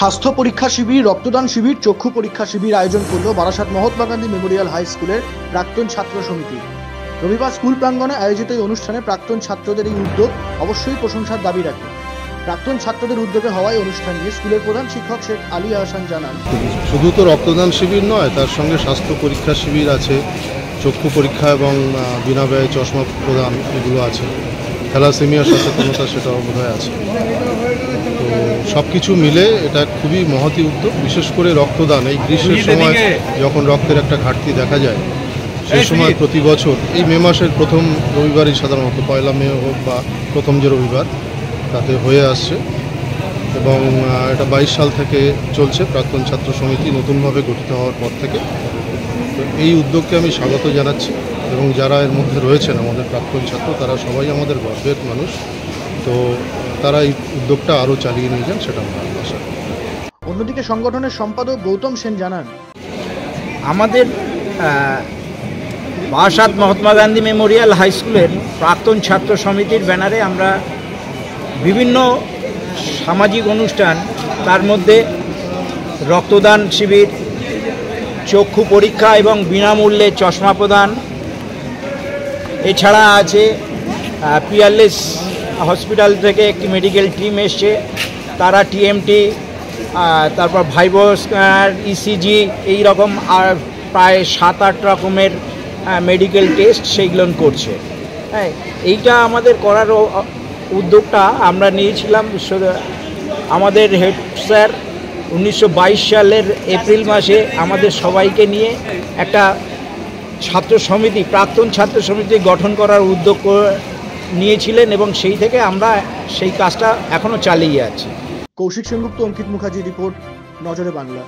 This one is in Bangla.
স্বাস্থ্য পরীক্ষা শিবির, রক্তদান শিবির, চক্ষু পরীক্ষা শিবির আয়োজন করল বারাসাত মহাত্মা গান্ধী মেমোরিয়াল হাই স্কুলের প্রাক্তন ছাত্র সমিতি। রবিবার স্কুল প্রাঙ্গণে আয়োজিত এই অনুষ্ঠানে প্রাক্তন ছাত্রদের এই উদ্যোগ অবশ্যই প্রশংসার দাবি রাখে। প্রাক্তন ছাত্রদের উদ্যোগে হওয়ায় অনুষ্ঠান নিয়ে স্কুলের প্রধান শিক্ষক শেখ আলী আহসান জানান, শুধু তো রক্তদান শিবির নয়, তার সঙ্গে স্বাস্থ্য পরীক্ষা শিবির আছে, চক্ষু পরীক্ষা এবং বিনা ব্যয়ে চশমা প্রদান এগুলো আছে, থ্যালাসেমিয়া সচেতনতা সেটাও বোধহয় আছে। তো সব কিছু মিলে এটা খুবই মহতী উদ্যোগ। বিশেষ করে রক্তদান এই গ্রীষ্মের সময় যখন রক্তের একটা ঘাটতি দেখা যায়, সেই সময় প্রতি বছর এই মে মাসের প্রথম রবিবারই সাধারণত, পয়লা মে হোক বা প্রথম যে রবিবার, তাতে হয়ে আসছে এবং এটা 22 সাল থেকে চলছে, প্রাক্তন ছাত্র সমিতি নতুনভাবে গঠিত হওয়ার পর থেকে। তো এই উদ্যোগকে আমি স্বাগত জানাচ্ছি এবং যারা এর মধ্যে রয়েছেন আমাদের প্রাক্তন ছাত্র, তারা সবাই আমাদের গর্বের মানুষ। তো তারা এই উদ্যোগটা আরও চালিয়ে নিয়ে যান, সেটা আমরা আশা করি। অন্যদিকে সংগঠনের সম্পাদক গৌতম সেন জানান, আমাদের বারাসাত মহাত্মা গান্ধী মেমোরিয়াল হাই স্কুলের প্রাক্তন ছাত্র সমিতির ব্যানারে আমরা বিভিন্ন সামাজিক অনুষ্ঠান, তার মধ্যে রক্তদান শিবির, চক্ষু পরীক্ষা এবং বিনামূল্যে চশমা প্রদান, এছাড়া আছে পিয়ারলেস হসপিটাল থেকে একটি মেডিকেল টিম এসছে, তারা টিএমটি, তারপর ভাইবো স্ক্যানার, ইসিজি, এই রকম আর প্রায় 7-8 রকমের মেডিকেল টেস্ট সেইগুলো করছে। হ্যাঁ, এইটা আমাদের করার উদ্যোগটা আমরা নিয়েছিলাম। আমাদের হেড স্যার 1922 সালের এপ্রিল মাসে আমাদের সবাইকে নিয়ে একটা ছাত্র সমিতি, প্রাক্তন ছাত্র সমিতি গঠন করার উদ্যোগ নিয়েছিলেন এবং সেই থেকে আমরা সেই কাজটা এখনও চালিয়ে যাচ্ছি। কৌশিক সেনগুপ্ত, অঙ্কিত মুখার্জি রিপোর্ট, নজরে বাংলা।